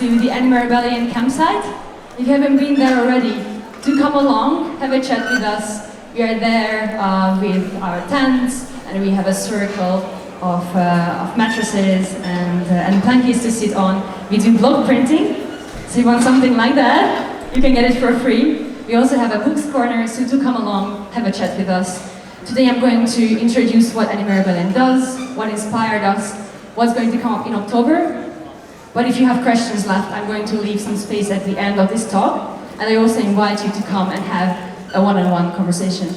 to the Anima Rebellion campsite. If you haven't been there already, do come along, have a chat with us. We are there with our tents, and we have a circle of mattresses and plankies to sit on. We do block printing, so if you want something like that, you can get it for free. We also have a books corner, so do come along, have a chat with us. Today I'm going to introduce what Anima Rebellion does, what inspired us, what's going to come up in October. But if you have questions left, I'm going to leave some space at the end of this talk, and I also invite you to come and have a one-on-one conversation.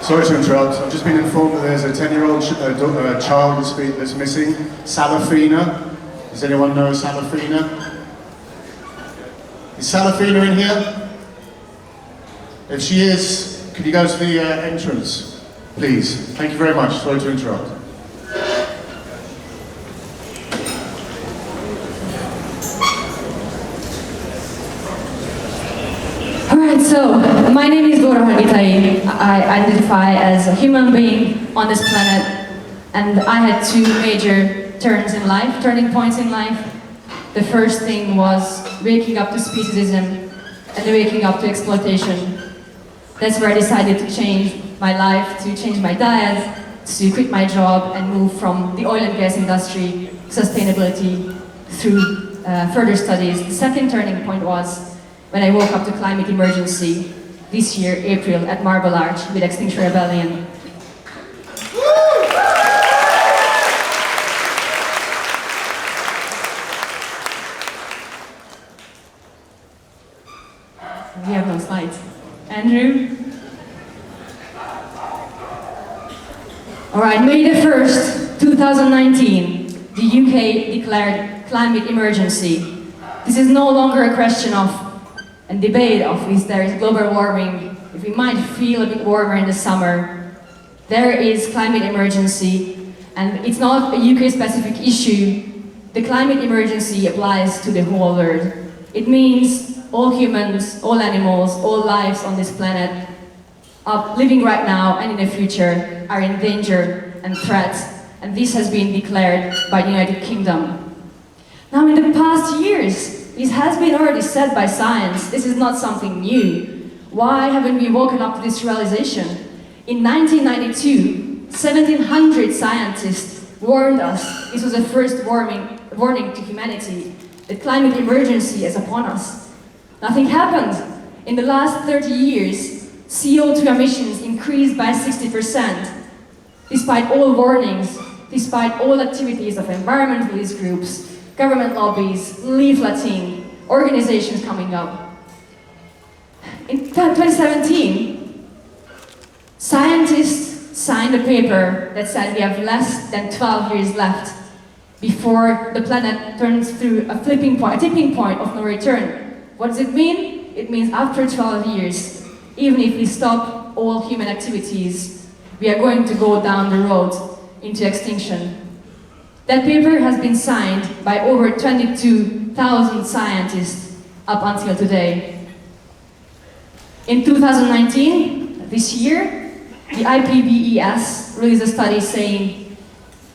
Sorry to interrupt. I've just been informed that there's a 10-year-old child that's missing, Salafina. Does anyone know Salafina? Is Salafina in here? If she is, could you go to the entrance, please? Thank you very much. Sorry to interrupt. Alright, so my name is Dora Hargitai. I identify as a human being on this planet, and I had two major turning points in life. The first thing was waking up to speciesism and waking up to exploitation. That's where I decided to change my life, to change my diet, to quit my job and move from the oil and gas industry, sustainability, through further studies. The second turning point was when I woke up to climate emergency this year, April, at Marble Arch with Extinction Rebellion. We have no slides. Andrew? Alright, May the 1st, 2019, the UK declared climate emergency. This is no longer a question of and debate of if there is global warming, if we might feel a bit warmer in the summer. There is climate emergency, and it's not a UK-specific issue. The climate emergency applies to the whole world. It means all humans, all animals, all lives on this planet living right now and in the future are in danger and threat, and this has been declared by the United Kingdom. Now, in the past years, this has been already said by science. This is not something new. Why haven't we woken up to this realization? In 1992, 1,700 scientists warned us. This was the first warning to humanity. The climate emergency is upon us. Nothing happened. In the last 30 years, CO2 emissions increased by 60%. Despite all warnings, despite all activities of environmentalist groups, government lobbies, leafleting, organizations coming up. In 2017, scientists signed a paper that said we have less than 12 years left before the planet turns through a tipping point of no return. What does it mean? It means after 12 years, even if we stop all human activities, we are going to go down the road into extinction. That paper has been signed by over 22,000 scientists up until today. In 2019, this year, the IPBES released a study saying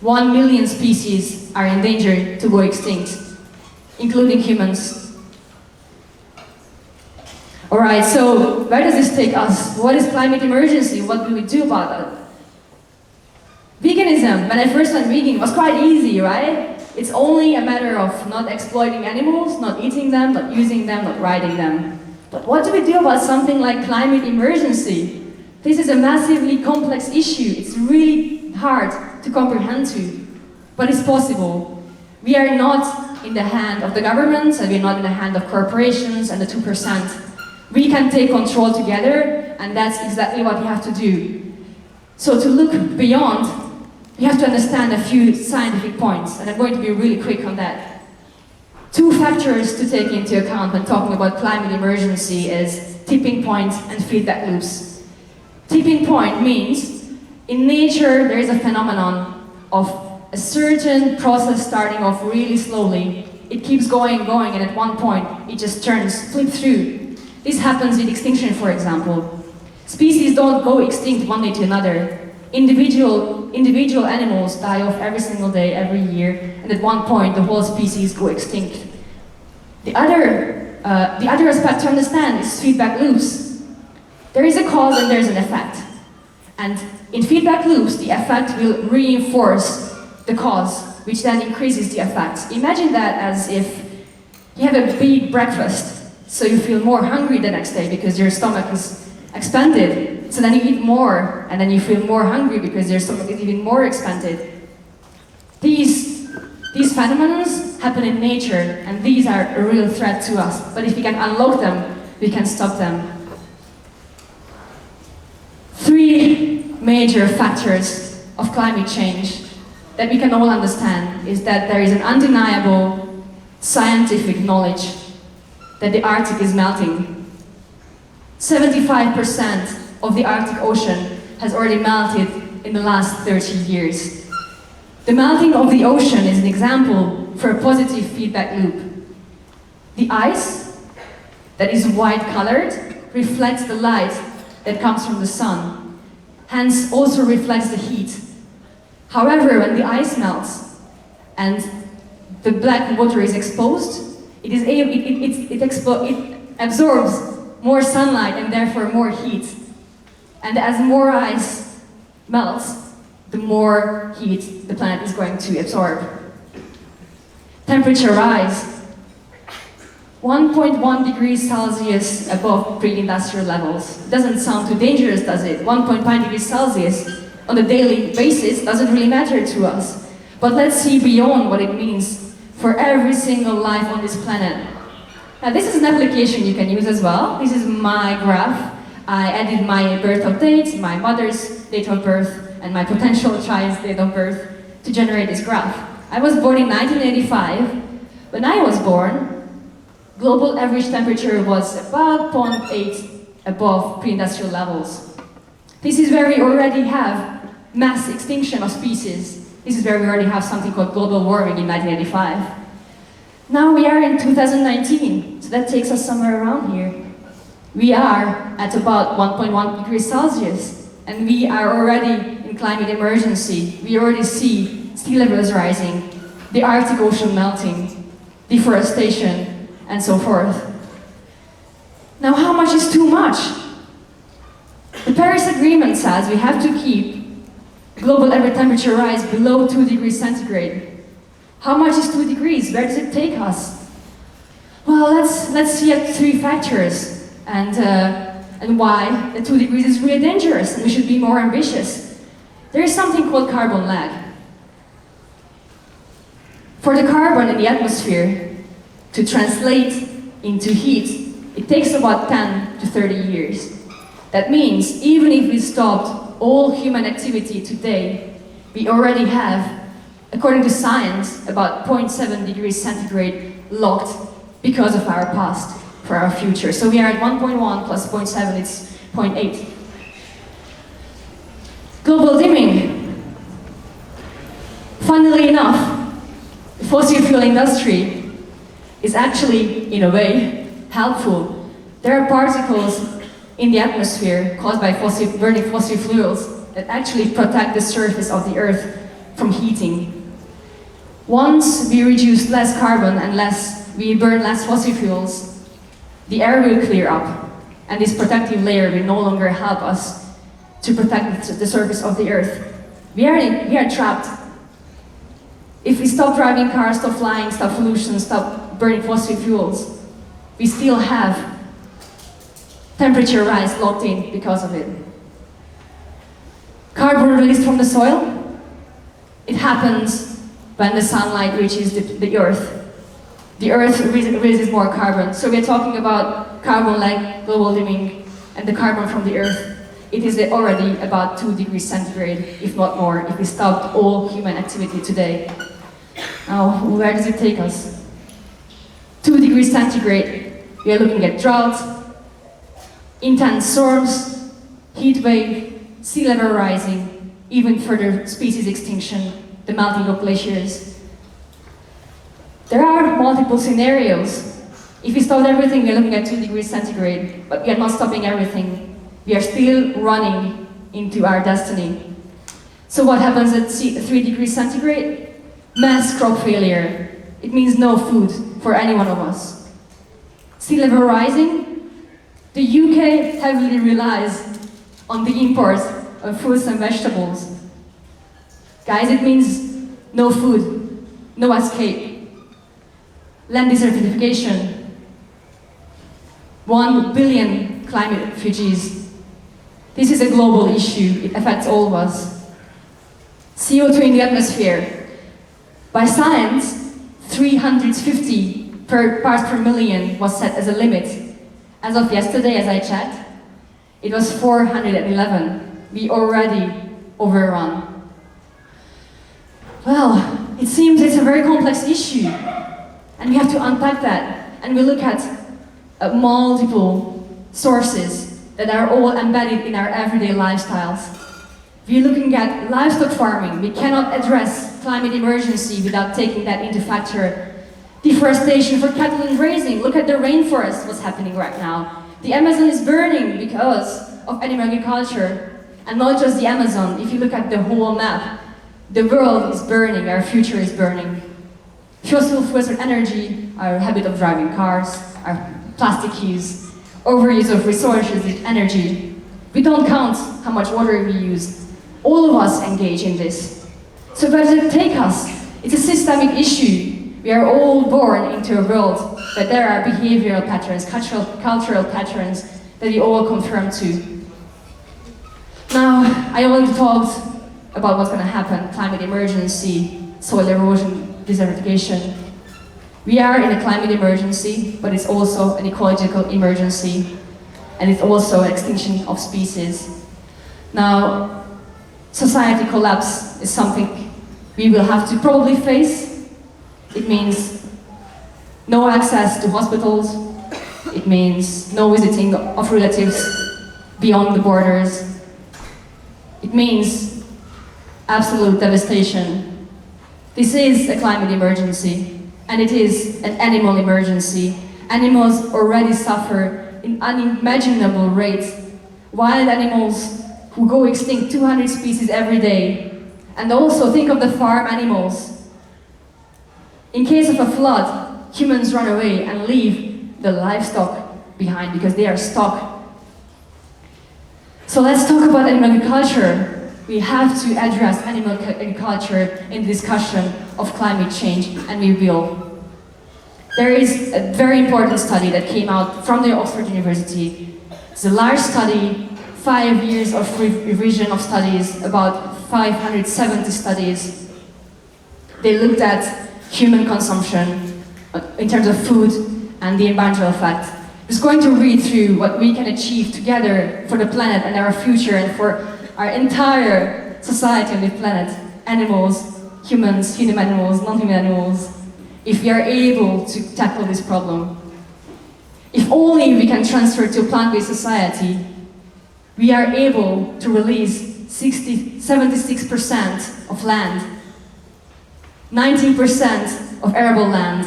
1 million species are in danger to go extinct, including humans. Alright, so where does this take us? What is climate emergency? What do we do about that? Veganism, when I first went vegan, was quite easy, right? It's only a matter of not exploiting animals, not eating them, not using them, not riding them. But what do we do about something like climate emergency? This is a massively complex issue. It's really hard to comprehend to, but it's possible. We are not in the hand of the governments, and we're not in the hand of corporations and the 2%. We can take control together, and that's exactly what we have to do. So to look beyond, we have to understand a few scientific points, and I'm going to be really quick on that. Two factors to take into account when talking about climate emergency is tipping point and feedback loops. Tipping point means, in nature, there is a phenomenon of a certain process starting off really slowly. It keeps going, and at one point, it just flips through. This happens with extinction, for example. Species don't go extinct one day to another. Individual individual animals die off every single day, every year, and at one point the whole species go extinct. The other aspect to understand is feedback loops. There is a cause and there is an effect. And in feedback loops, the effect will reinforce the cause, which then increases the effect. Imagine that as if you have a big breakfast, so you feel more hungry the next day because your stomach is expanded. So then you eat more, and then you feel more hungry because your stomach is even more expanded. These phenomena happen in nature, and these are a real threat to us. But if we can unlock them, we can stop them. 3 major factors of climate change that we can all understand is that there is an undeniable scientific knowledge that the Arctic is melting. 75% of the Arctic Ocean has already melted in the last 30 years. The melting of the ocean is an example for a positive feedback loop. The ice, that is white-colored, reflects the light that comes from the sun, hence also reflects the heat. However, when the ice melts and the black water is exposed, it absorbs more sunlight and therefore more heat. And as more ice melts, the more heat the planet is going to absorb. Temperature rise. 1.1 degrees Celsius above pre-industrial levels. Doesn't sound too dangerous, does it? 1.5 degrees Celsius on a daily basis doesn't really matter to us. But let's see beyond what it means for every single life on this planet. Now this is an application you can use as well. This is my graph. I added my birth of date, my mother's date of birth, and my potential child's date of birth to generate this graph. I was born in 1985. When I was born, global average temperature was about 0.8 above pre-industrial levels. This is where we already have mass extinction of species. This is where we already have something called global warming in 1985. Now we are in 2019, so that takes us somewhere around here. We are at about 1.1 degrees Celsius, and we are already in climate emergency. We already see sea levels rising, the Arctic Ocean melting, deforestation, and so forth. Now, how much is too much? The Paris Agreement says we have to keep global average temperature rise below 2 degrees centigrade. How much is 2 degrees? Where does it take us? Well, let's see at 3 factors and why the 2 degrees is really dangerous and we should be more ambitious. There is something called carbon lag. For the carbon in the atmosphere to translate into heat, it takes about 10 to 30 years. That means even if we stopped all human activity today, we already have, according to science, about 0.7 degrees centigrade locked because of our past for our future. So we are at 1.1 plus 0.7, it's 0.8. Global dimming. Funnily enough, the fossil fuel industry is actually, in a way, helpful. There are particles in the atmosphere caused by burning fossil fuels that actually protect the surface of the Earth from heating. Once we reduce less carbon and we burn less fossil fuels, the air will clear up, and this protective layer will no longer help us to protect the surface of the Earth. We are trapped. If we stop driving cars, stop flying, stop pollution, stop burning fossil fuels, we still have temperature rise locked in because of it. Carbon released from the soil, it happens when the sunlight reaches the Earth. The Earth releases more carbon. So we're talking about carbon lag, global dimming, and the carbon from the Earth. It is already about 2 degrees centigrade, if not more, if we stopped all human activity today. Now, where does it take us? 2 degrees centigrade, we are looking at drought, intense storms, heat wave, sea level rising, even further species extinction, the melting of glaciers. There are multiple scenarios. If we stop everything, we're looking at 2 degrees centigrade, but we are not stopping everything. We are still running into our destiny. So what happens at 3 degrees centigrade? Mass crop failure. It means no food for any one of us. Sea level rising. The UK heavily relies on the import of fruits and vegetables. Guys, it means no food, no escape. Land desertification. 1 billion climate refugees. This is a global issue. It affects all of us. CO2 in the atmosphere. By science, 350 parts per million was set as a limit. As of yesterday, as I checked, it was 411. We already overrun. Well, it seems it's a very complex issue, and we have to unpack that, and we look at multiple sources that are all embedded in our everyday lifestyles. We're looking at livestock farming. We cannot address climate emergency without taking that into factor. Deforestation for cattle and grazing. Look at the rainforest, what's happening right now. The Amazon is burning because of animal agriculture. And not just the Amazon, if you look at the whole map, the world is burning, our future is burning. Fossil fuels for energy, our habit of driving cars, our plastic use, overuse of resources and energy. We don't count how much water we use. All of us engage in this. So where does it take us? It's a systemic issue. We are all born into a world that there are behavioral patterns, cultural patterns that we all conform to. Now, I already talked about what's going to happen, climate emergency, soil erosion, desertification. We are in a climate emergency, but it's also an ecological emergency, and it's also an extinction of species. Now, society collapse is something we will have to probably face. It means no access to hospitals. It means no visiting of relatives beyond the borders. It means absolute devastation. This is a climate emergency, and it is an animal emergency. Animals already suffer in unimaginable rates. Wild animals who go extinct, 200 species every day. And also think of the farm animals. In case of a flood, humans run away and leave the livestock behind because they are stuck. So let's talk about animal agriculture. We have to address animal agriculture in the discussion of climate change, and we will. There is a very important study that came out from the Oxford University. It's a large study, 5 years of revision of studies, about 570 studies. They looked at human consumption in terms of food and the environmental effect. I'm just going to read through what we can achieve together for the planet and our future and for our entire society on the planet, animals, humans, human animals, non-human animals, if we are able to tackle this problem. If only we can transfer to a plant-based society, we are able to release 76% of land, 19% of arable land,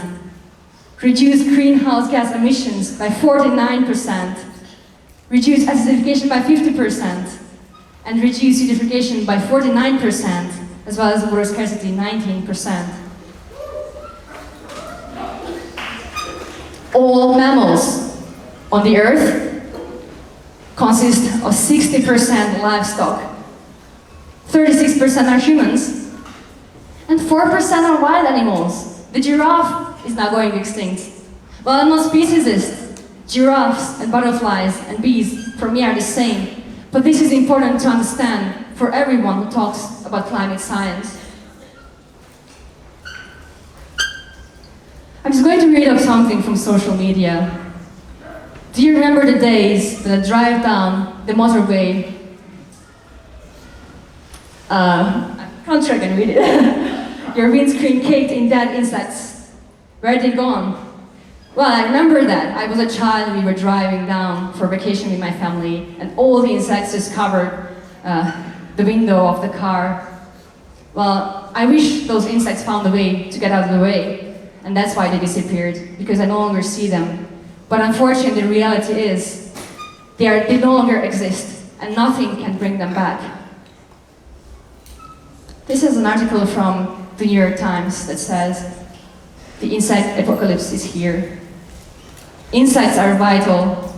reduce greenhouse gas emissions by 49%, reduce acidification by 50%, and reduce eutrophication by 49%, as well as water scarcity 19%. All mammals on the earth consist of 60% livestock, 36% are humans, and 4% are wild animals. The giraffe is now going extinct. Well, I'm not speciesist. Giraffes and butterflies and bees, for me, are the same. But this is important to understand for everyone who talks about climate science. I'm just going to read up something from social media. Do you remember the days when I drive down the motorway? I'm sure I can read it. Your windscreen caked in dead insects. Where are they gone? Well, I remember that. I was a child and we were driving down for vacation with my family, and all the insects just covered the window of the car. Well, I wish those insects found a way to get out of the way, and that's why they disappeared, because I no longer see them. But unfortunately, the reality is they no longer exist, and nothing can bring them back. This is an article from the New York Times that says, the insect apocalypse is here. Insects are vital.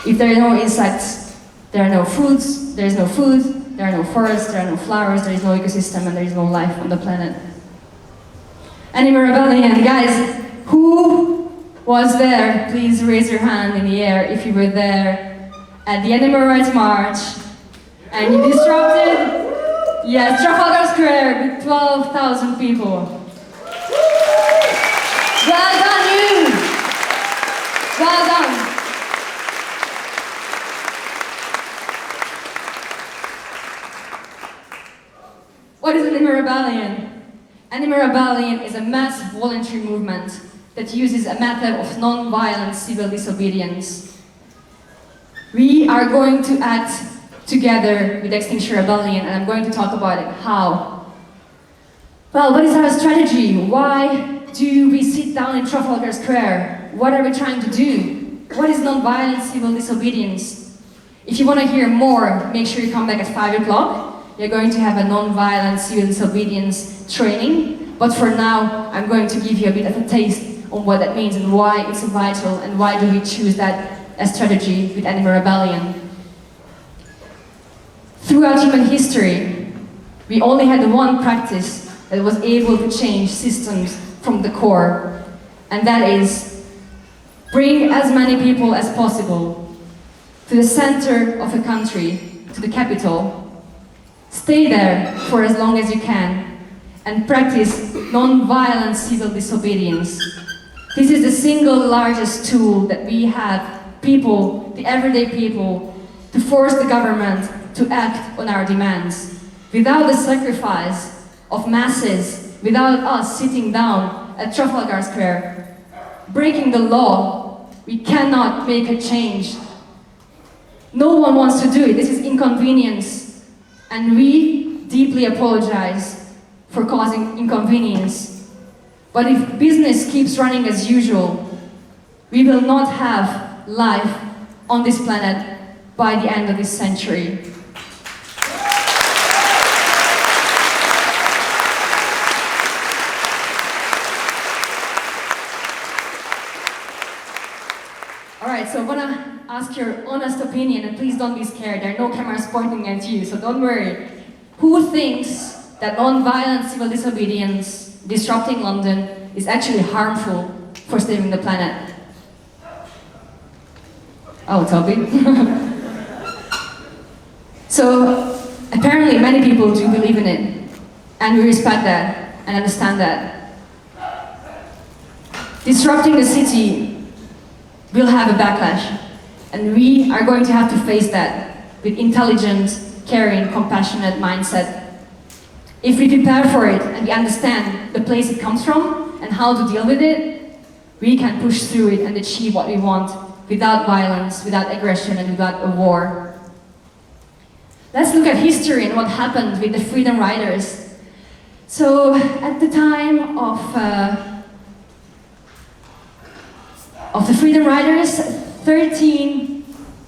If there are no insects, there are no fruits, there is no food, there are no forests, there are no flowers, there is no ecosystem, and there is no life on the planet. Animal Rebellion, guys, who was there? Please raise your hand in the air if you were there at the Animal Rights March and you disrupted, yes, Trafalgar Square with 12,000 people. Well done, you! Well done! What is Animal Rebellion? Animal Rebellion is a mass voluntary movement that uses a method of non-violent civil disobedience. We are going to act together with Extinction Rebellion, and I'm going to talk about it. How? Well, what is our strategy? Why do we sit down in Trafalgar Square? What are we trying to do? What is non-violent civil disobedience? If you want to hear more, make sure you come back at 5 o'clock. You're going to have a non-violent civil disobedience training. But for now, I'm going to give you a bit of a taste on what that means and why it's vital and why do we choose that as strategy with Animal Rebellion. Throughout human history, we only had one practice that was able to change systems from the core, and that is bring as many people as possible to the center of a country, to the capital, stay there for as long as you can, and practice non-violent civil disobedience. This is the single largest tool that we have, people, the everyday people, to force the government to act on our demands. Without the sacrifice of masses, without us sitting down at Trafalgar Square, breaking the law, we cannot make a change. No one wants to do it. This is inconvenience. And we deeply apologize for causing inconvenience. But if business keeps running as usual, we will not have life on this planet by the end of this century. Alright, so I want to ask your honest opinion, and please don't be scared. There are no cameras pointing at you, so don't worry. Who thinks that non-violent civil disobedience, disrupting London, is actually harmful for saving the planet? Oh, Toby. So, apparently many people do believe in it, and we respect that and understand that. Disrupting the city will have a backlash, and we are going to have to face that with intelligent, caring, compassionate mindset. If we prepare for it and we understand the place it comes from and how to deal with it, we can push through it and achieve what we want without violence, without aggression, and without a war. Let's look at history and what happened with the Freedom Riders. So, at the time of the Freedom Riders, 13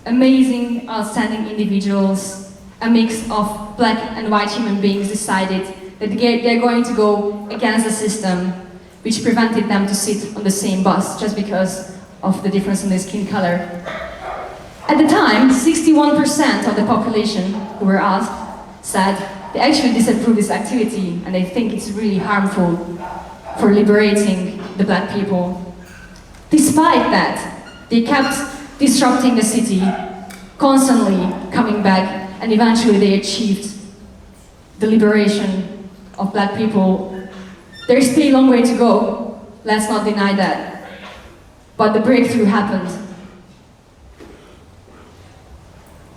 amazing, outstanding individuals, a mix of black and white human beings, decided that they're going to go against the system which prevented them to sit on the same bus just because of the difference in their skin color. At the time, 61% of the population who were asked said they actually disapprove this activity and they think it's really harmful for liberating the black people. Despite that, they kept disrupting the city, constantly coming back, and eventually they achieved the liberation of black people. There's still a long way to go, let's not deny that. But the breakthrough happened.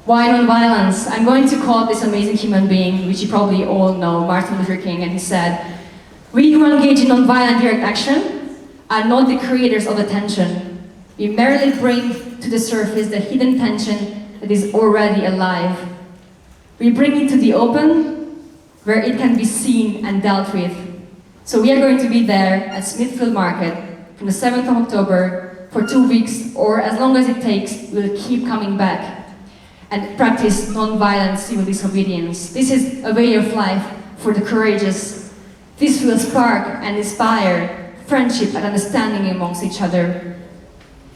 Why non-violence? I'm going to quote this amazing human being, which you probably all know, Martin Luther King, and he said, "We who engage in non-violent direct action are not the creators of the tension. We merely bring to the surface the hidden tension that is already alive. We bring it to the open, where it can be seen and dealt with." So we are going to be there at Smithfield Market from the 7th of October for 2 weeks, or as long as it takes. We'll keep coming back and practice non-violent civil disobedience. This is a way of life for the courageous. This will spark and inspire friendship and understanding amongst each other.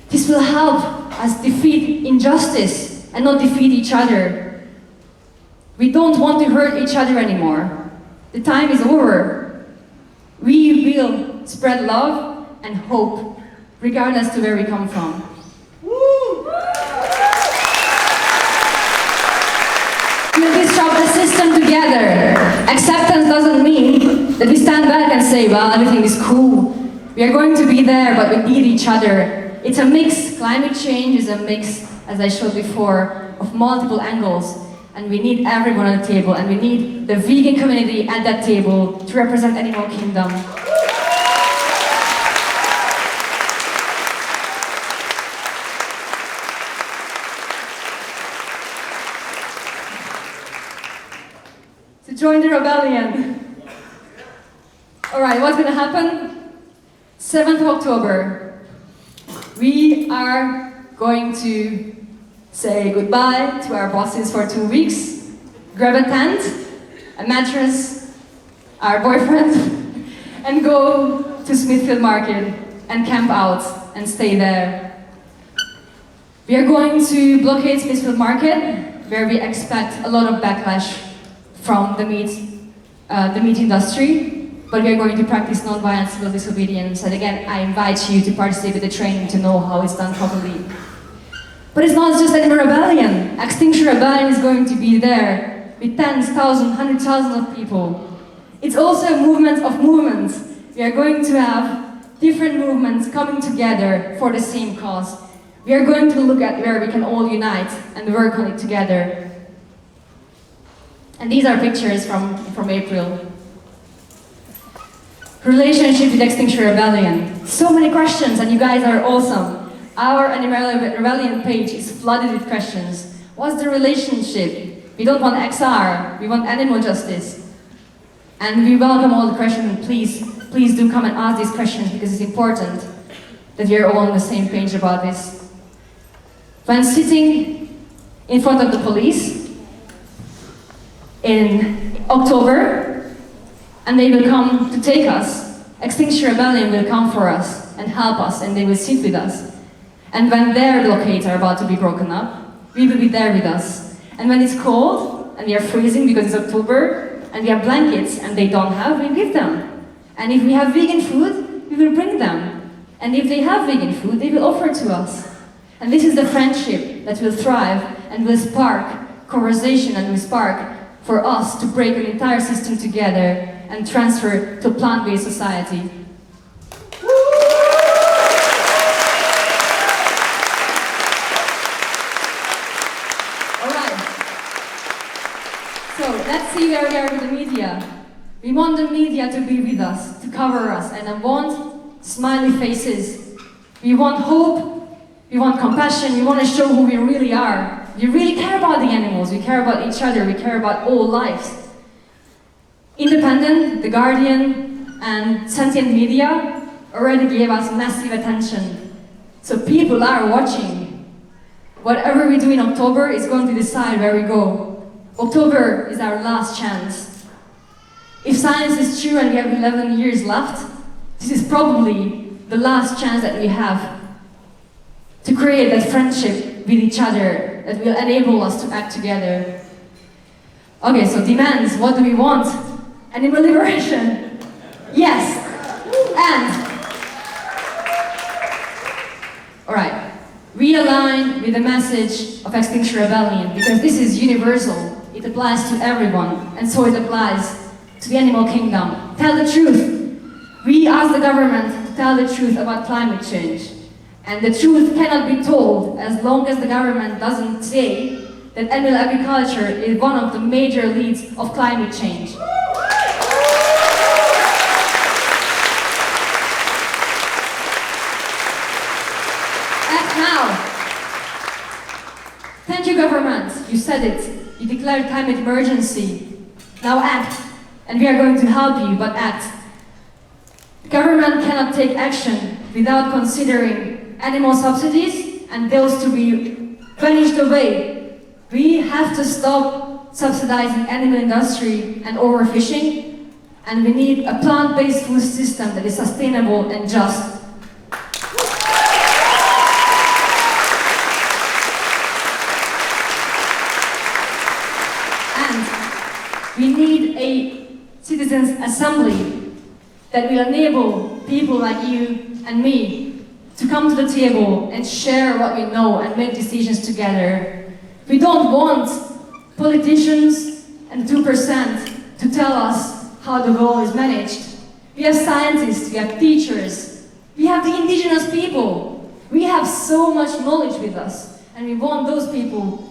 This will help us defeat injustice and not defeat each other. We don't want to hurt each other anymore. The time is over. We will spread love and hope, regardless to where we come from. We'll disrupt the system together. Acceptance doesn't mean that we stand back and say, well, everything is cool. We are going to be there, but we need each other. It's a mix. Climate change is a mix, as I showed before, of multiple angles. And we need everyone on the table, and we need the vegan community at that table to represent Animal Kingdom. To join the rebellion. Alright, what's gonna happen? 7th of October. We are going to say goodbye to our bosses for 2 weeks, grab a tent, a mattress, our boyfriend, and go to Smithfield Market and camp out and stay there. We are going to blockade Smithfield Market, where we expect a lot of backlash from the meat industry. But we are going to practice non-violent civil disobedience. And again, I invite you to participate with the training to know how it's done properly. But it's not just Animal Rebellion. Extinction Rebellion is going to be there with tens, thousands, hundreds, thousands of people. It's also a movement of movements. We are going to have different movements coming together for the same cause. We are going to look at where we can all unite and work on it together. And these are pictures from April. Relationship with Extinction Rebellion. So many questions, and you guys are awesome. Our Animal Rebellion page is flooded with questions. What's the relationship? We don't want AxR, we want animal justice. And we welcome all the questions, and please do come and ask these questions, because it's important that we are all on the same page about this. When sitting in front of the police in October, and they will come to take us, Extinction Rebellion will come for us and help us, and they will sit with us. And when their blockades are about to be broken up, we will be there with us. And when it's cold, and we are freezing because it's October, and we have blankets and they don't have, we give them. And if we have vegan food, we will bring them. And if they have vegan food, they will offer to us. And this is the friendship that will thrive and will spark conversation and will spark for us to break an entire system together and transfer to a plant-based society. Alright. So let's see where we are with the media. We want the media to be with us, to cover us, and I want smiley faces. We want hope, we want compassion, we want to show who we really are. We really care about the animals, we care about each other, we care about all lives. Independent, The Guardian, and sentient media already gave us massive attention. So people are watching. Whatever we do in October is going to decide where we go. October is our last chance. If science is true and we have 11 years left, this is probably the last chance that we have to create that friendship with each other that will enable us to act together. Okay, so demands, what do we want? Animal liberation. Yes. And alright. We align with the message of Extinction Rebellion because this is universal. It applies to everyone, and so it applies to the animal kingdom. Tell the truth. We ask the government to tell the truth about climate change. And the truth cannot be told as long as the government doesn't say that animal agriculture is one of the major leads of climate change. Act now. Thank you, government. You said it. You declared climate emergency. Now act. And we are going to help you, but act. Government cannot take action without considering animal subsidies and those to be vanished away. We have to stop subsidizing animal industry and overfishing, and we need a plant-based food system that is sustainable and just. And we need a citizens' assembly that will enable people like you and me to come to the table and share what we know and make decisions together. We don't want politicians and 2% to tell us how the world is managed. We have scientists, we have teachers, we have the indigenous people. We have so much knowledge with us, and we want those people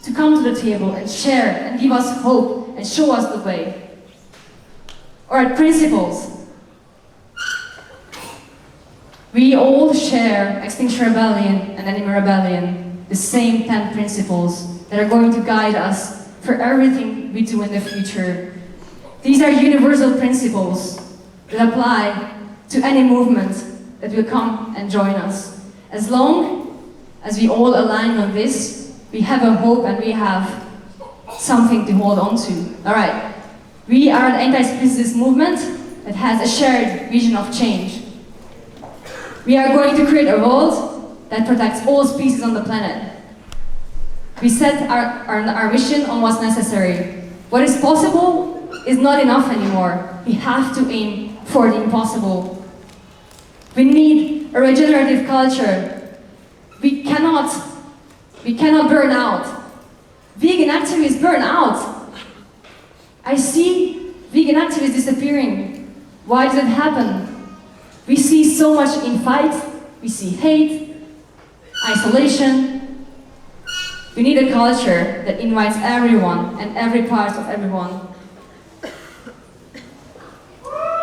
to come to the table and share and give us hope and show us the way. Alright, principles. We all share Extinction Rebellion and Animal Rebellion, the same 10 principles that are going to guide us for everything we do in the future. These are universal principles that apply to any movement that will come and join us. As long as we all align on this, we have a hope and we have something to hold on to. Alright, we are an anti-species movement that has a shared vision of change. We are going to create a world that protects all species on the planet. We set our mission on what's necessary. What is possible is not enough anymore. We have to aim for the impossible. We need a regenerative culture. We cannot burn out. Vegan activists burn out. I see vegan activists disappearing. Why does it happen? We see so much in fight, we see hate, isolation. We need a culture that invites everyone and every part of everyone.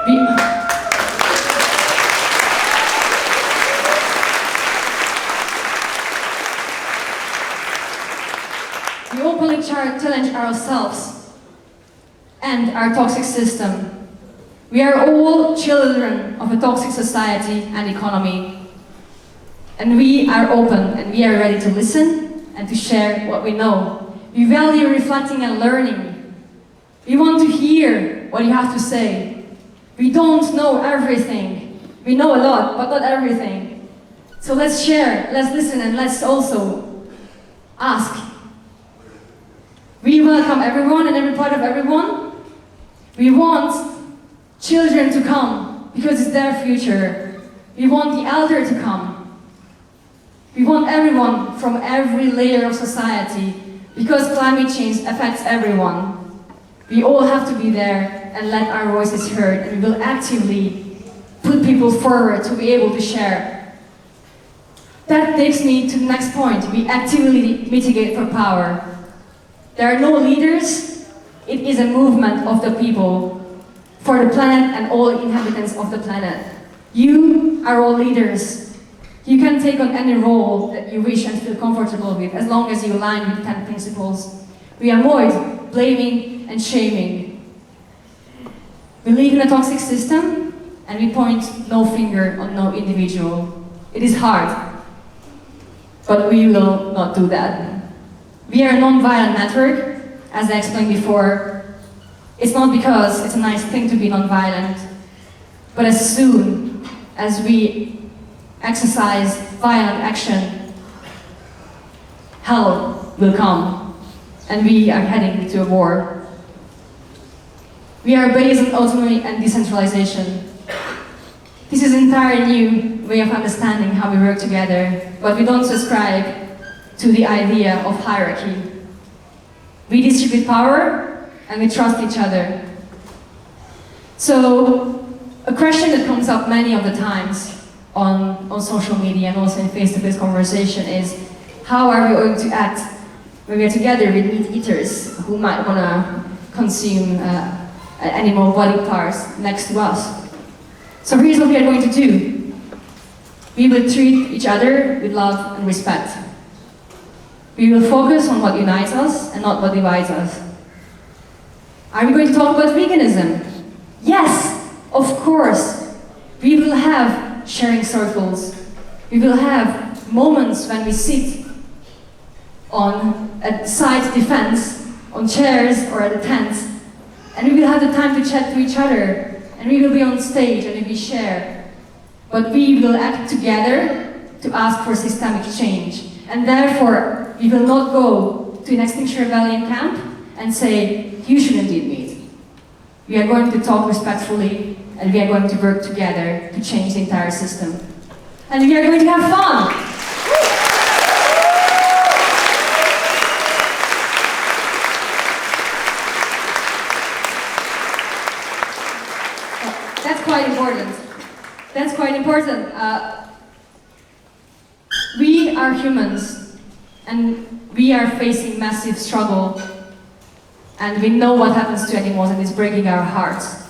We openly challenge ourselves and our toxic system. We are all children of a toxic society and economy. And we are open and we are ready to listen and to share what we know. We value reflecting and learning. We want to hear what you have to say. We don't know everything. We know a lot, but not everything. So let's share, let's listen, and let's also ask. We welcome everyone and every part of everyone. We want children to come, because it's their future. We want the elder to come. We want everyone from every layer of society, because climate change affects everyone. We all have to be there and let our voices heard, and we will actively put people forward to be able to share. That takes me to the next point. We actively mitigate for power. There are no leaders. It is a movement of the people, for the planet and all inhabitants of the planet. You are all leaders. You can take on any role that you wish and feel comfortable with, as long as you align with the 10 principles. We avoid blaming and shaming. We live in a toxic system, and we point no finger on no individual. It is hard, but we will not do that. We are a non-violent network, as I explained before. It's not because it's a nice thing to be non-violent, but as soon as we exercise violent action, hell will come, and we are heading to a war. We are based on autonomy and decentralization. This is an entirely new way of understanding how we work together, but we don't subscribe to the idea of hierarchy. We distribute power, and we trust each other. So, a question that comes up many of the times on social media and also in face-to-face conversation is, how are we going to act when we are together with meat eaters who might want to consume animal body parts next to us? So here's what we are going to do. We will treat each other with love and respect. We will focus on what unites us and not what divides us. Are we going to talk about veganism? Yes, of course. We will have sharing circles. We will have moments when we sit on a side defense on chairs or at the tents, and we will have the time to chat to each other, and we will be on stage and we will share. But we will act together to ask for systemic change. And therefore, we will not go to an Extinction Rebellion camp and say, you should indeed meet. We are going to talk respectfully, and we are going to work together to change the entire system. And we are going to have fun! That's quite important. That's quite important. We are humans, and we are facing massive struggle, and we know what happens to animals, and it's breaking our hearts.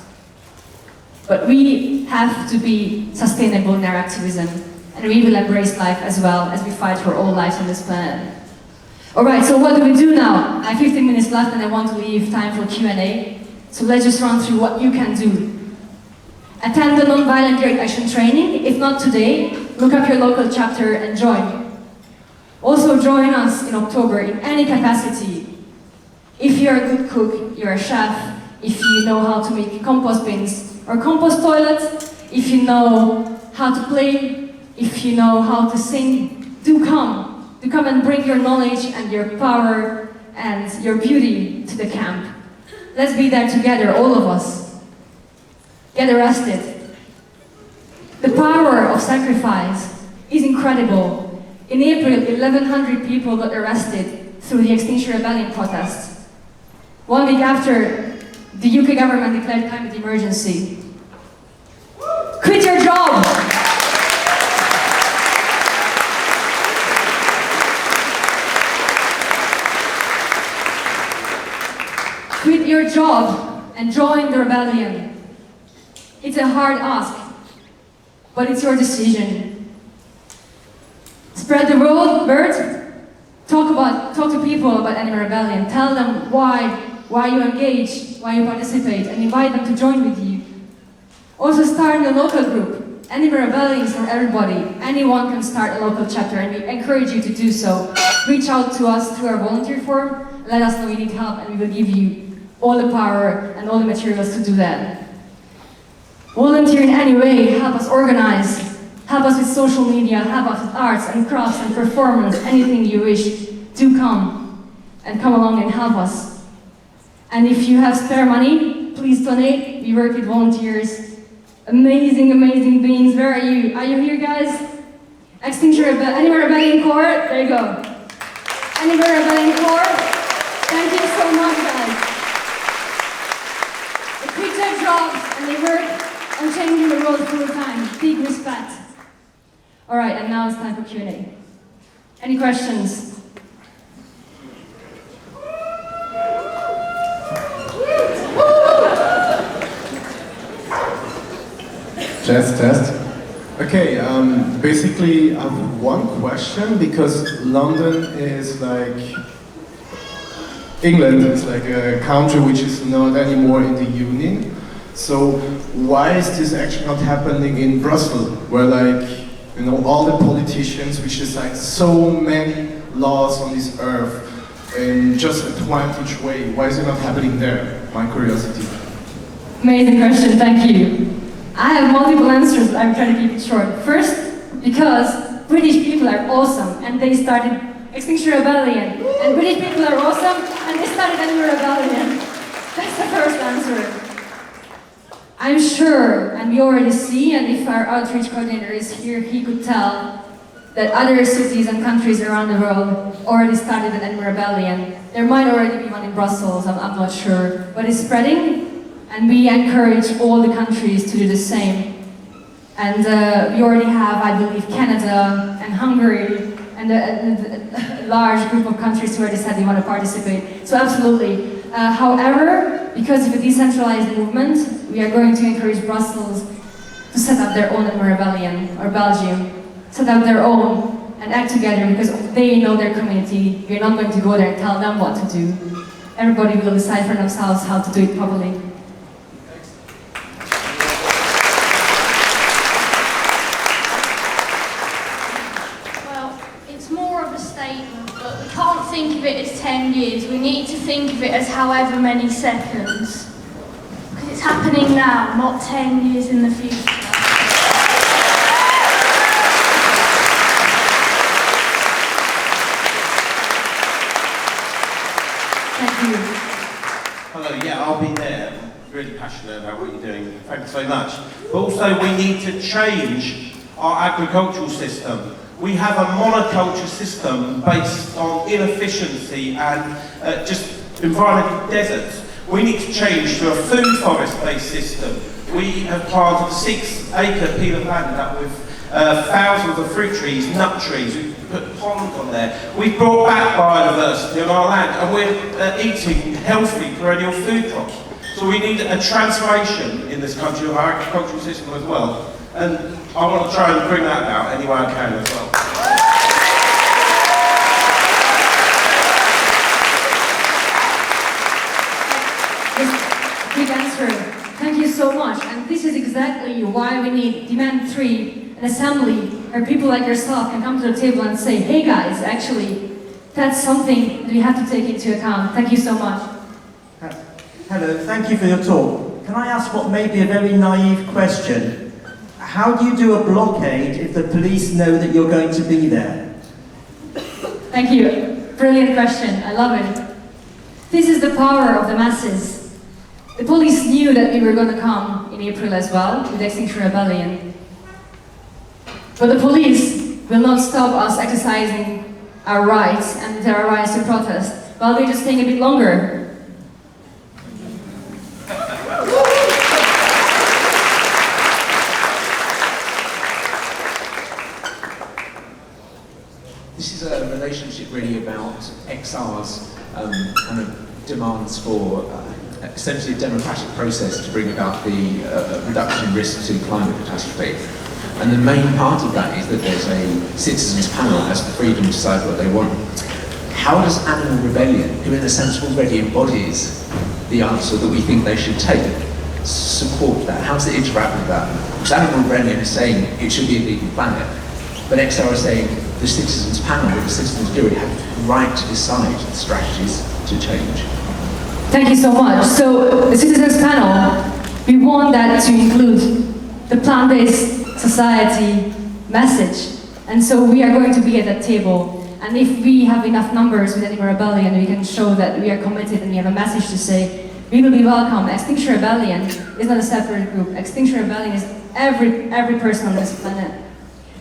But we have to be sustainable in our activism, and we will embrace life as well as we fight for all lives on this planet. Alright, so what do we do now? I have 15 minutes left and I want to leave time for Q&A, so let's just run through what you can do. Attend the non-violent direct action training. If not today, look up your local chapter and join. Also join us in October in any capacity. If you're a good cook, you're a chef, if you know how to make compost bins or compost toilets, if you know how to play, if you know how to sing, do come. Do come and bring your knowledge and your power and your beauty to the camp. Let's be there together, all of us. Get arrested. The power of sacrifice is incredible. In April, 1,100 people got arrested through the Extinction Rebellion protests. 1 week after, the UK government declared climate emergency. Quit your job! Quit your job and join the rebellion. It's a hard ask, but it's your decision. Spread the word, talk to people about Animal Rebellion, tell them why you engage, why you participate, and invite them to join with you. Also start in a local group. Animal Rebellion is for everybody. Anyone can start a local chapter, and we encourage you to do so. Reach out to us through our volunteer form, let us know you need help, and we will give you all the power and all the materials to do that. Volunteer in any way, help us organize, help us with social media, help us with arts and crafts and performance, anything you wish, do come and come along and help us. And if you have spare money, please donate. We work with volunteers, amazing, amazing beings. Where are you? Are you here, guys? Animal Rebellion Corps, there you go. Animal Rebellion Corps, thank you so much, guys. They quit their jobs and they work on changing the world full time. Big respect. All right, and now it's time for Q&A. Any questions? Test. Okay, basically I have one question, because London is like England is like a country which is not anymore in the Union. So why is this actually not happening in Brussels, where all the politicians which decide so many laws on this earth in just a 20-inch way? Why is it not happening there? My curiosity. Amazing question, thank you. I have multiple answers, but I'm trying to keep it short. First, because British people are awesome, and they started Extinction Rebellion. And British people are awesome, and they started Animal Rebellion. That's the first answer. I'm sure, and we already see, and if our outreach coordinator is here, he could tell that other cities and countries around the world already started an Animal Rebellion. There might already be one in Brussels, I'm not sure, but it's spreading, and we encourage all the countries to do the same. And we already have, I believe, Canada and Hungary, and a large group of countries who already said they want to participate. So absolutely. However, because of a decentralized movement, we are going to encourage Brussels to set up their own Animal Rebellion, or Belgium, set up their own and act together, because they know their community. We're not going to go there and tell them what to do. Everybody will decide for themselves how to do it properly. Well, it's more of a statement, but we can't think of it as 10 years. We need to think of it as however many seconds. Because it's happening now, not 10 years in the future. Thank you. Hello, yeah, I'll be there. I'm really passionate about what you're doing. Thanks so much. But also we need to change our agricultural system. We have a monoculture system based on inefficiency and just environmental deserts. We need to change to a food forest-based system. We have planted a 6-acre piece of land up with thousands of fruit trees, nut trees. We've put ponds on there. We've brought back biodiversity on our land, and we're eating healthy perennial food crops. So we need a transformation in this country of our agricultural system as well. And I want to try and bring that about any way I can as well. Big answer. Thank you so much. And this is exactly why we need Demand 3, an assembly where people like yourself can come to the table and say, hey guys, actually, that's something that we have to take into account. Thank you so much. Hello, thank you for your talk. Can I ask what may be a very naive question? How do you do a blockade if the police know that you're going to be there? Thank you. Brilliant question. I love it. This is the power of the masses. The police knew that we were going to come in April as well with Extinction Rebellion. But the police will not stop us exercising our rights and our rights to protest. Well, we're just taking a bit longer. This is a relationship really about AxR's kind of demands for essentially a democratic process to bring about the reduction in risk to climate catastrophe. And the main part of that is that there's a citizens panel that has the freedom to decide what they want. How does Animal Rebellion, who in a sense already embodies the answer that we think they should take, support that? How does it interact with that? Because Animal Rebellion is saying it should be a vegan planet, but AxR is saying the citizens panel, the citizens jury, have the right to decide the strategies to change. Thank you so much. So, the Citizens Panel, we want that to include the plant-based society message. And so we are going to be at that table. And if we have enough numbers with Animal Rebellion, we can show that we are committed and we have a message to say, we will be welcome. Extinction Rebellion is not a separate group. Extinction Rebellion is every person on this planet.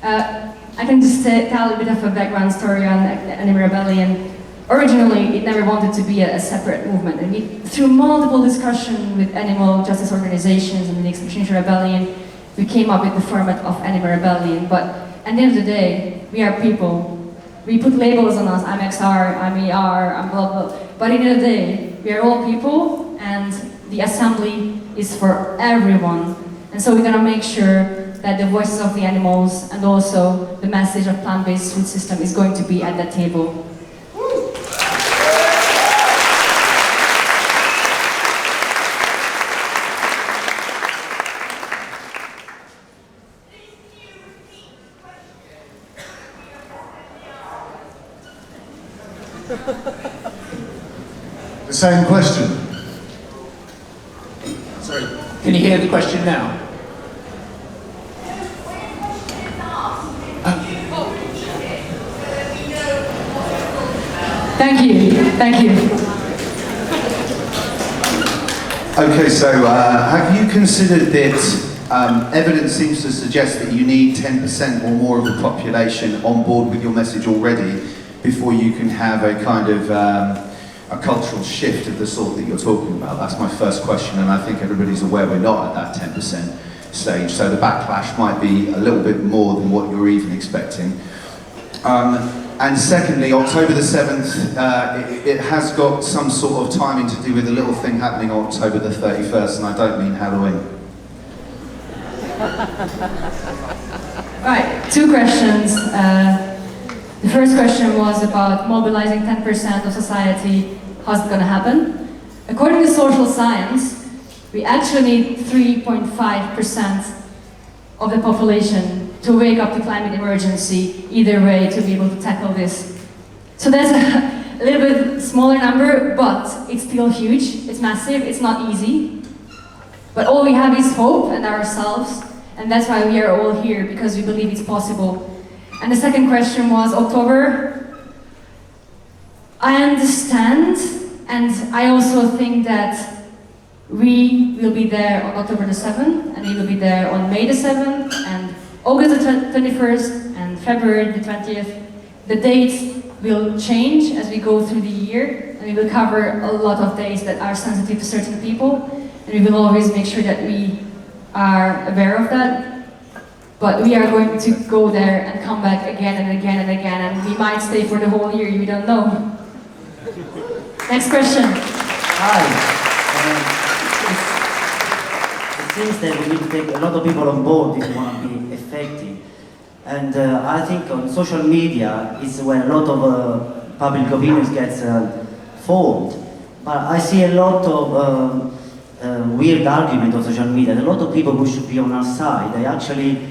I can just tell a bit of a background story on Animal Rebellion. Originally, it never wanted to be a separate movement. And through multiple discussions with animal justice organizations and the Extinction Rebellion, we came up with the format of Animal Rebellion. But at the end of the day, we are people. We put labels on us. I'm AxR, I'm AR, I'm blah blah. But at the end of the day, we are all people, and the assembly is for everyone. And so we're gonna make sure that the voices of the animals and also the message of plant-based food system is going to be at that table. The same question. Sorry, can you hear the question now? Thank you. Okay, so have you considered that evidence seems to suggest that you need 10% or more of the population on board with your message already before you can have a kind of a cultural shift of the sort that you're talking about? That's my first question, and I think everybody's aware we're not at that 10% stage, so the backlash might be a little bit more than what you're even expecting. And secondly, October the 7th, it has got some sort of timing to do with a little thing happening on October the 31st, and I don't mean Halloween. Right, two questions. The first question was about mobilizing 10% of society. How's it going to happen? According to social science, we actually need 3.5% of the population to wake up to climate emergency, either way, to be able to tackle this. So that's a little bit smaller number, but it's still huge. It's massive. It's not easy. But all we have is hope and ourselves, and that's why we are all here, because we believe it's possible. And the second question was October. I understand, and I also think that we will be there on October the 7th, and we will be there on May the 7th, and August the 21st, and February the 20th. The dates will change as we go through the year, and we will cover a lot of days that are sensitive to certain people, and we will always make sure that we are aware of that. But we are going to go there and come back again and again and again, and we might stay for the whole year, we don't know. Next question. Hi. It seems that we need to take a lot of people on board if we want to be effective. And I think on social media is where a lot of public opinions gets formed. But I see a lot of weird argument on social media. And a lot of people who should be on our side, they actually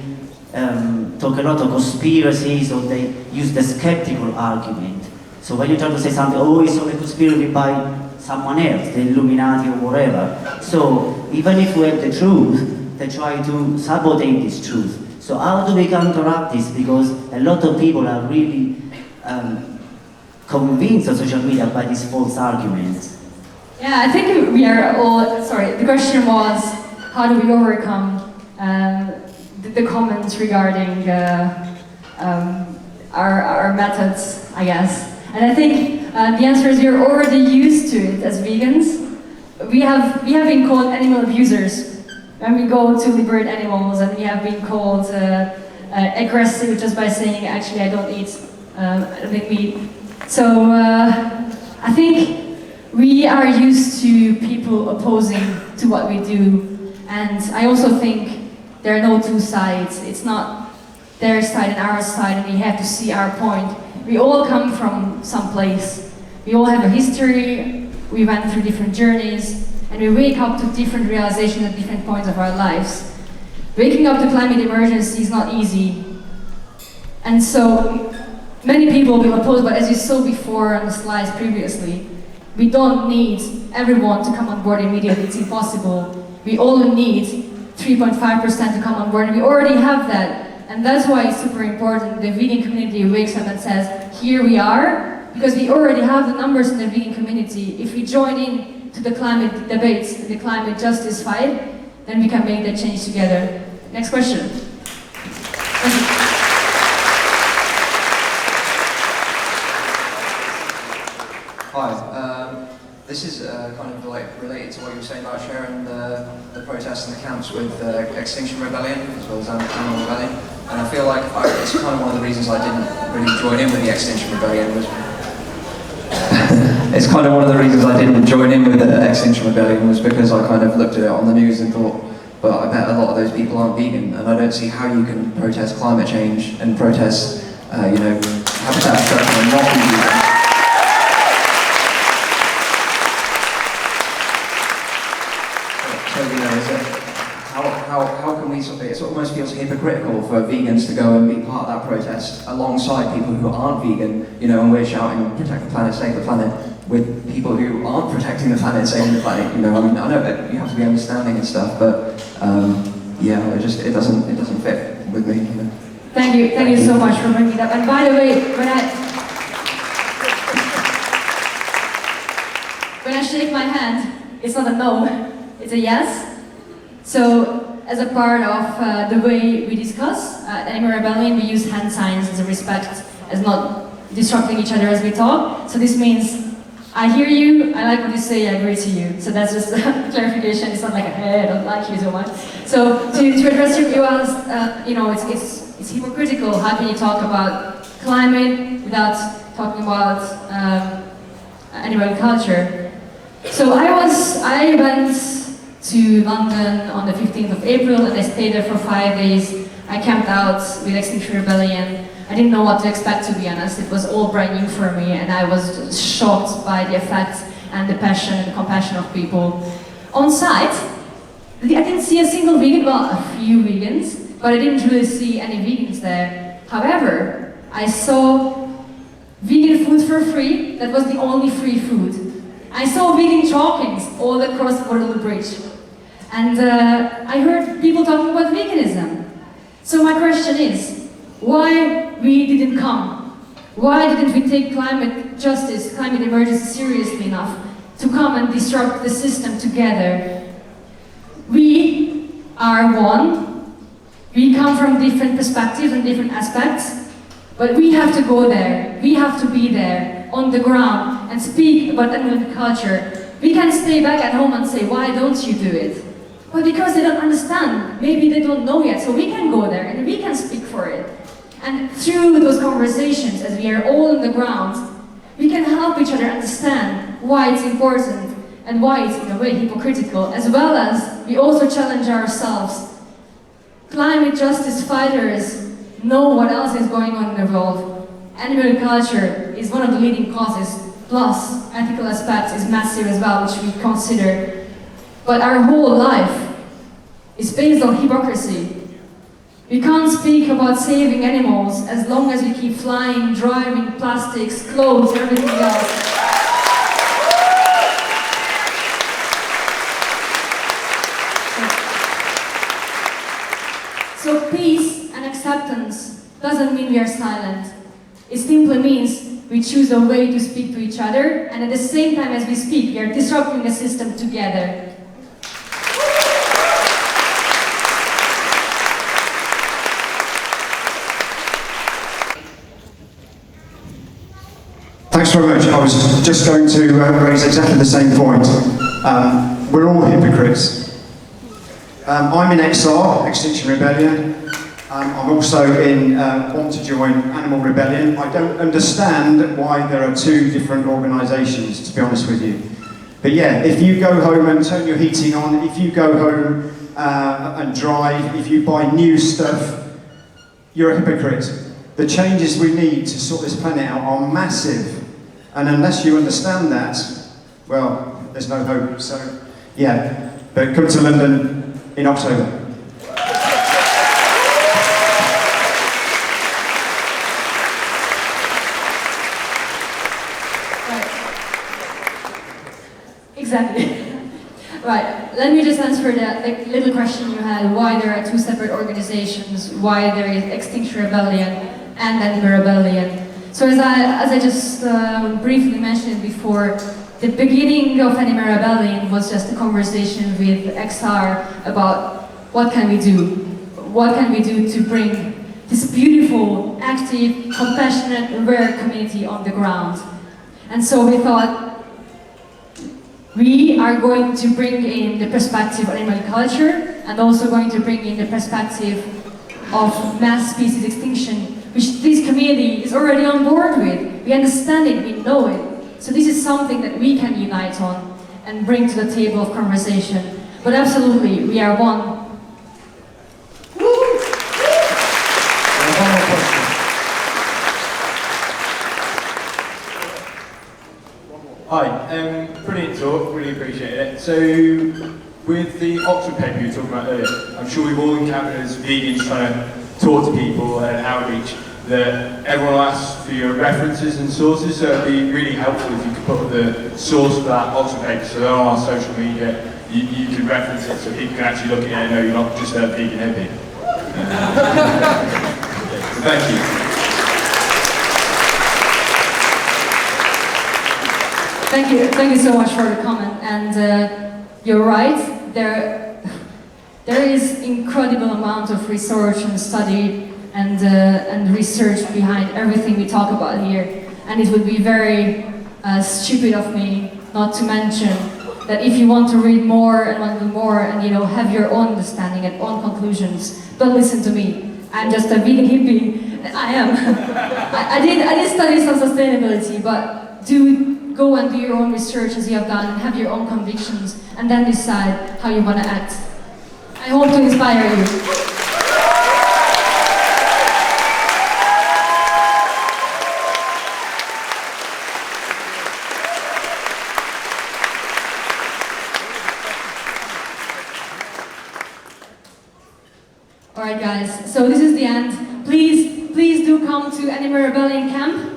talk a lot of conspiracies, or they use the skeptical argument. So when you try to say something, oh, it's only conspiracy by someone else, the Illuminati or whatever. So even if we have the truth, they try to sabotage this truth. So how do we counteract this? Because a lot of people are really convinced on social media by these false arguments. Yeah, I think we are all, sorry, the question was, how do we overcome the comments regarding our methods, I guess. And I think the answer is we're already used to it as vegans. We have been called animal abusers when we go to liberate animals, and we have been called aggressive just by saying, actually, I don't eat meat. So I think we are used to people opposing to what we do, and I also think there are no two sides. It's not their side and our side, and we have to see our point. We all come from some place. We all have a history, we went through different journeys, and we wake up to different realizations at different points of our lives. Waking up to climate emergency is not easy. And so, many people will oppose, but as you saw before on the slides previously, we don't need everyone to come on board immediately, it's impossible. We all need 3.5% to come on board, and we already have that. And that's why it's super important the vegan community wakes up and says, here we are, because we already have the numbers in the vegan community. If we join in to the climate debates, the climate justice fight, then we can make that change together. Next question. Thank you. Hi, this is kind of like related to what you were saying about sharing the protests and the camps with Extinction Rebellion as well as Animal Rebellion. And I feel like it's kind of one of the reasons I didn't really join in with the Extinction Rebellion was it's kind of one of the reasons I didn't join in with the Extinction Rebellion was because I kind of looked at it on the news and thought, but I bet a lot of those people aren't vegan, and I don't see how you can protest climate change and protest, habitat destruction and not be vegan. How can we sort of, it almost feels hypocritical for vegans to go and be part of that protest alongside people who aren't vegan, and we're shouting protect the planet, save the planet, with people who aren't protecting the planet, saving the planet, I know that you have to be understanding and stuff, but it doesn't fit with me. Thank you so much for bringing it up. And by the way, when I shake my hand, it's not a no, it's a yes. So, as a part of the way we discuss at Animal Rebellion, we use hand signs as a respect, as not disrupting each other as we talk. So this means, I hear you, I like what you say, I agree to you. So that's just a clarification, it's not like, hey, I don't like you so much. So to address you asked, it's hypocritical. How can you talk about climate without talking about animal culture? So I went to London on the 15th of April, and I stayed there for 5 days. I camped out with Extinction Rebellion. I didn't know what to expect, to be honest. It was all brand new for me, and I was shocked by the effect and the passion and the compassion of people. On site, I didn't see a single vegan, well, a few vegans, but I didn't really see any vegans there. However, I saw Vegan food for free, that was the only free food. I saw vegan chalkings all across Waterloo Bridge. And I heard people talking about veganism. So my question is, why we didn't come? Why didn't we take climate justice, climate emergency seriously enough to come and disrupt the system together? We are one. We come from different perspectives and different aspects, but we have to go there. We have to be there on the ground and speak about animal culture. We can stay back at home and say, why don't you do it? But because they don't understand, maybe they don't know yet, so we can go there and we can speak for it. And through those conversations, as we are all on the ground, we can help each other understand why it's important and why it's in a way hypocritical, as well as we also challenge ourselves. Climate justice fighters know what else is going on in the world. Animal culture is one of the leading causes, plus ethical aspects is massive as well, which we consider. But our whole life is based on hypocrisy. We can't speak about saving animals as long as we keep flying, driving, plastics, clothes, everything else. So peace and acceptance doesn't mean we are silent. It simply means we choose a way to speak to each other, and at the same time as we speak, we are disrupting the system together. Thanks very much. I was just going to raise exactly the same point. We're all hypocrites. I'm in AxR, Extinction Rebellion. I'm also want to join Animal Rebellion. I don't understand why there are two different organisations, to be honest with you. But yeah, if you go home and turn your heating on, if you go home and drive, if you buy new stuff, you're a hypocrite. The changes we need to sort this planet out are massive. And unless you understand that, well, there's no hope. So, yeah, but come to London in October. Right. Exactly. Right, let me just answer the little question you had, why there are two separate organizations, why there is Extinction Rebellion and Animal Rebellion. So as I just briefly mentioned before, the beginning of Animal Rebellion was just a conversation with AxR about what can we do? What can we do to bring this beautiful, active, compassionate, aware community on the ground? And so we thought, we are going to bring in the perspective of animal culture and also going to bring in the perspective of mass species extinction, which this community is already on board with. We understand it, we know it. So this is something that we can unite on and bring to the table of conversation. But absolutely, we are one. Hi, brilliant talk, really appreciate it. So, with the Oxford paper you were talking about earlier, I'm sure we've all encountered as vegans trying to talk to people and outreach that everyone asks for your references and sources, so it'd be really helpful if you could put the source for that Oxford paper so that on our social media you can reference it so people can actually look at it and know you're not just a vegan hippie. So thank you. Thank you so much for the comment, and you're right, there is incredible amount of research and study and research behind everything we talk about here, and it would be very stupid of me not to mention that if you want to read more and want to do more and have your own understanding and own conclusions, don't listen to me. I'm just a vegan hippie. I am. I did study some sustainability, but go and do your own research as you have done and have your own convictions and then decide how you want to act. I hope to inspire you. Alright guys, so this is the end. Please do come to Animal Rebellion Camp.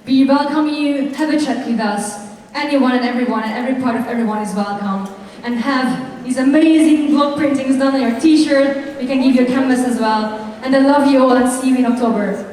We welcome you, have a chat with us. Anyone and everyone and every part of everyone is welcome. And have these amazing block printings done on your t-shirt. We can give you a canvas as well. And I love you all and see you in October.